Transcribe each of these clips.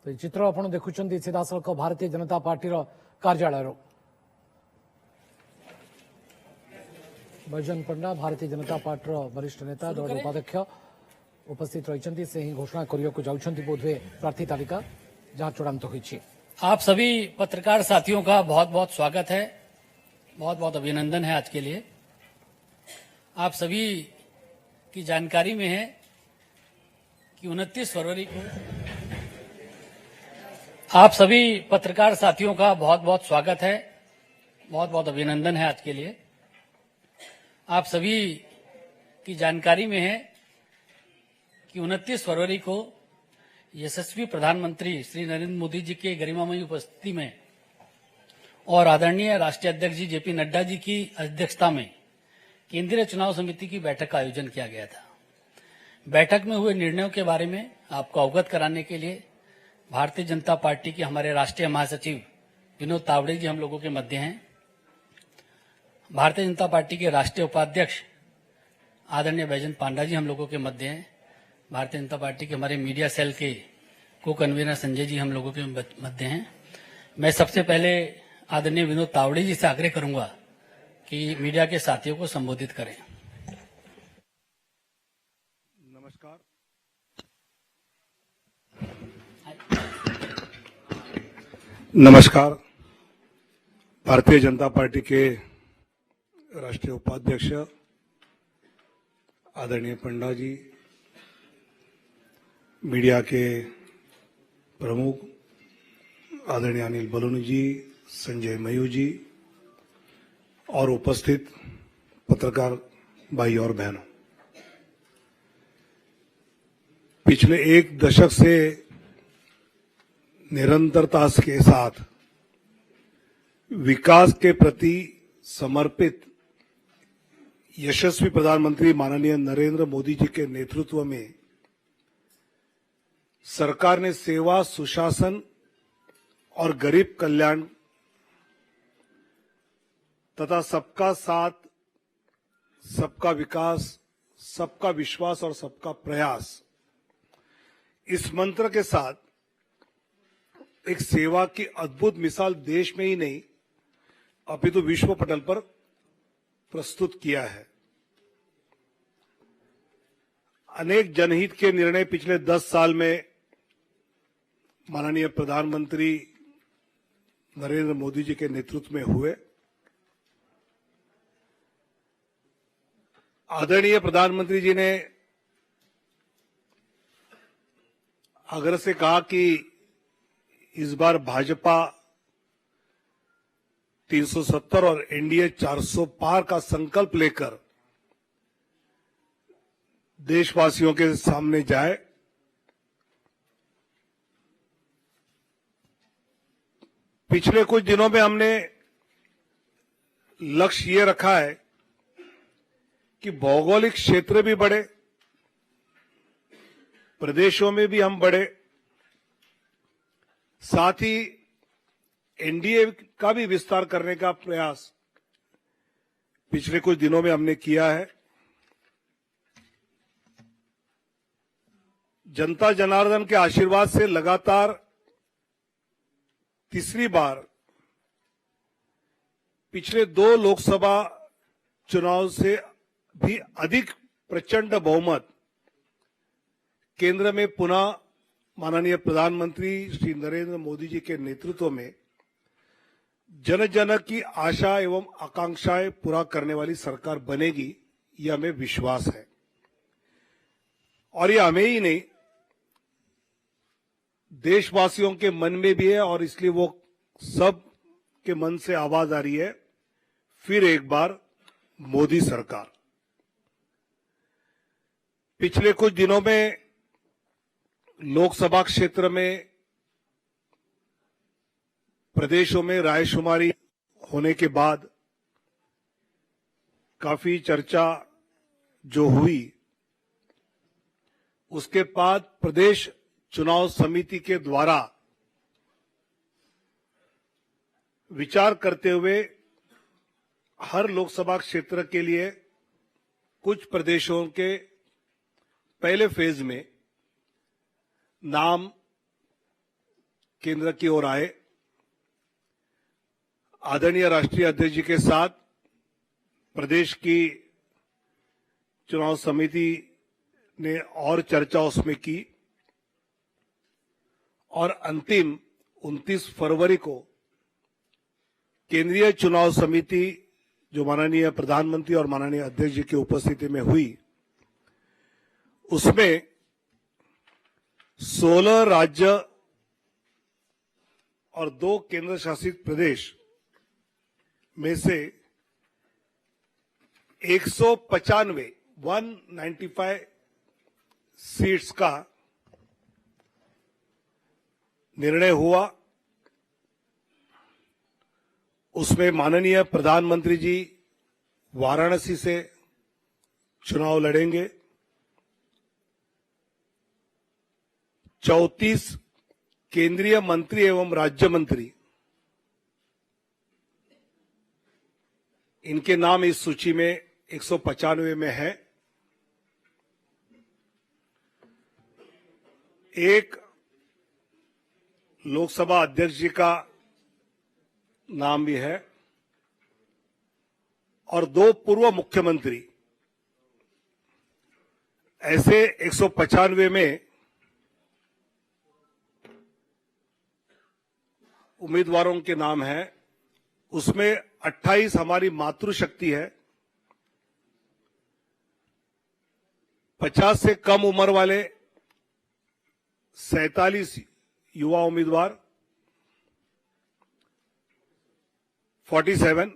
तो ये चित्र आप देखुं सीधासख भारतीय जनता पार्टी कार्यालय बैजयंत पंडा भारतीय जनता पार्टी वरिष्ठ नेता दल उपाध्यक्ष उपस्थित रही से ही घोषणा करने को जाउछंती बोधवे प्रार्थी तालिका जहां चूड़ांत होईछि। आप सभी पत्रकार साथियों का बहुत बहुत स्वागत है, बहुत बहुत अभिनंदन है आज के लिए। आप सभी की जानकारी में है कि 29 फरवरी को आप सभी पत्रकार साथियों का बहुत बहुत स्वागत है, बहुत बहुत अभिनंदन है आज के लिए। आप सभी की जानकारी में है कि 29 फरवरी को यशस्वी प्रधानमंत्री श्री नरेंद्र मोदी जी के गरिमामयी उपस्थिति में और आदरणीय राष्ट्रीय अध्यक्ष जी जेपी नड्डा जी की अध्यक्षता में केंद्रीय चुनाव समिति की बैठक का आयोजन किया गया था। बैठक में हुए निर्णयों के बारे में आपको अवगत कराने के लिए भारतीय जनता पार्टी के हमारे राष्ट्रीय महासचिव विनोद तावड़े जी हम लोगों के मध्य हैं। भारतीय जनता पार्टी के राष्ट्रीय उपाध्यक्ष आदरणीय बैजयंत पांडा जी हम लोगों के मध्य हैं। भारतीय जनता पार्टी के हमारे मीडिया सेल के को कन्वीनर संजय जी हम लोगों के मध्य हैं। मैं सबसे पहले आदरणीय विनोद तावड़े जी से आग्रह करूंगा कि मीडिया के साथियों को संबोधित करें। नमस्कार। नमस्कार। भारतीय जनता पार्टी के राष्ट्रीय उपाध्यक्ष आदरणीय पंडा जी, मीडिया के प्रमुख आदरणीय अनिल बलूनी जी, संजय मयूर जी और उपस्थित पत्रकार भाई और बहनों, पिछले एक दशक से निरंतरता के साथ विकास के प्रति समर्पित यशस्वी प्रधानमंत्री माननीय नरेंद्र मोदी जी के नेतृत्व में सरकार ने सेवा, सुशासन और गरीब कल्याण तथा सबका साथ, सबका विकास, सबका विश्वास और सबका प्रयास, इस मंत्र के साथ एक सेवा की अद्भुत मिसाल देश में ही नहीं अपितु विश्व पटल पर प्रस्तुत किया है। अनेक जनहित के निर्णय पिछले 10 साल में माननीय प्रधानमंत्री नरेंद्र मोदी जी के नेतृत्व में हुए। आदरणीय प्रधानमंत्री जी ने आग्रह से कहा कि इस बार भाजपा 370 और एनडीए 400 पार का संकल्प लेकर देशवासियों के सामने जाए। पिछले कुछ दिनों में हमने लक्ष्य ये रखा है कि भौगोलिक क्षेत्र भी बढ़े, प्रदेशों में भी हम बढ़े, साथ ही एनडीए का भी विस्तार करने का प्रयास पिछले कुछ दिनों में हमने किया है। जनता जनार्दन के आशीर्वाद से लगातार तीसरी बार पिछले 2 लोकसभा चुनाव से भी अधिक प्रचंड बहुमत केंद्र में पुनः माननीय प्रधानमंत्री श्री नरेंद्र मोदी जी के नेतृत्व में जन जन की आशा एवं आकांक्षाएं पूरा करने वाली सरकार बनेगी, यह हमें विश्वास है। और यह हमें ही नहीं, देशवासियों के मन में भी है और इसलिए वो सब के मन से आवाज आ रही है, फिर एक बार मोदी सरकार। पिछले कुछ दिनों में लोकसभा क्षेत्र में प्रदेशों में रायशुमारी होने के बाद काफी चर्चा जो हुई, उसके बाद प्रदेश चुनाव समिति के द्वारा विचार करते हुए हर लोकसभा क्षेत्र के लिए कुछ प्रदेशों के पहले फेज में नाम केंद्र की ओर आए। आदरणीय राष्ट्रीय अध्यक्ष जी के साथ प्रदेश की चुनाव समिति ने और चर्चा उसमें की और अंतिम 29 फरवरी को केंद्रीय चुनाव समिति जो माननीय प्रधानमंत्री और माननीय अध्यक्ष जी की उपस्थिति में हुई, उसमें 16 राज्य और 2 केंद्र शासित प्रदेश में से 195 सीट्स का निर्णय हुआ। उसमें माननीय प्रधानमंत्री जी वाराणसी से चुनाव लड़ेंगे। 34 केंद्रीय मंत्री एवं राज्य मंत्री, इनके नाम इस सूची में 195 में है। एक लोकसभा अध्यक्ष जी का नाम भी है और 2 पूर्व मुख्यमंत्री। ऐसे 195 में उम्मीदवारों के नाम हैं। उसमें 28 हमारी मातृशक्ति है, 50 से कम उम्र वाले 47 युवा उम्मीदवार, 47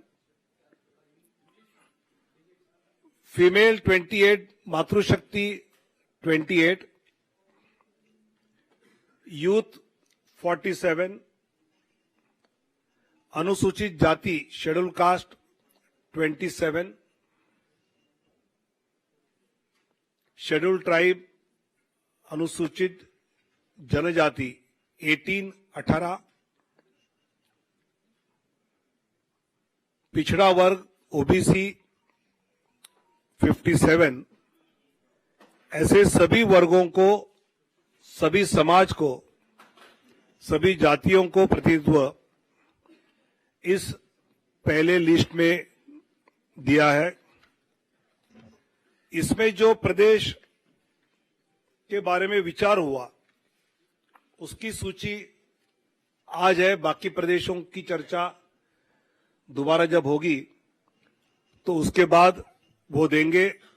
फीमेल 28, मातृशक्ति 28, यूथ 47, अनुसूचित जाति शेड्यूल कास्ट 27, शेड्यूल ट्राइब अनुसूचित जनजाति 18, पिछड़ा वर्ग ओबीसी 57। ऐसे सभी वर्गों को, सभी समाज को, सभी जातियों को प्रतिनिधित्व इस पहले लिस्ट में दिया है। इसमें जो प्रदेश के बारे में विचार हुआ उसकी सूची आज है। बाकी प्रदेशों की चर्चा दोबारा जब होगी तो उसके बाद वो देंगे।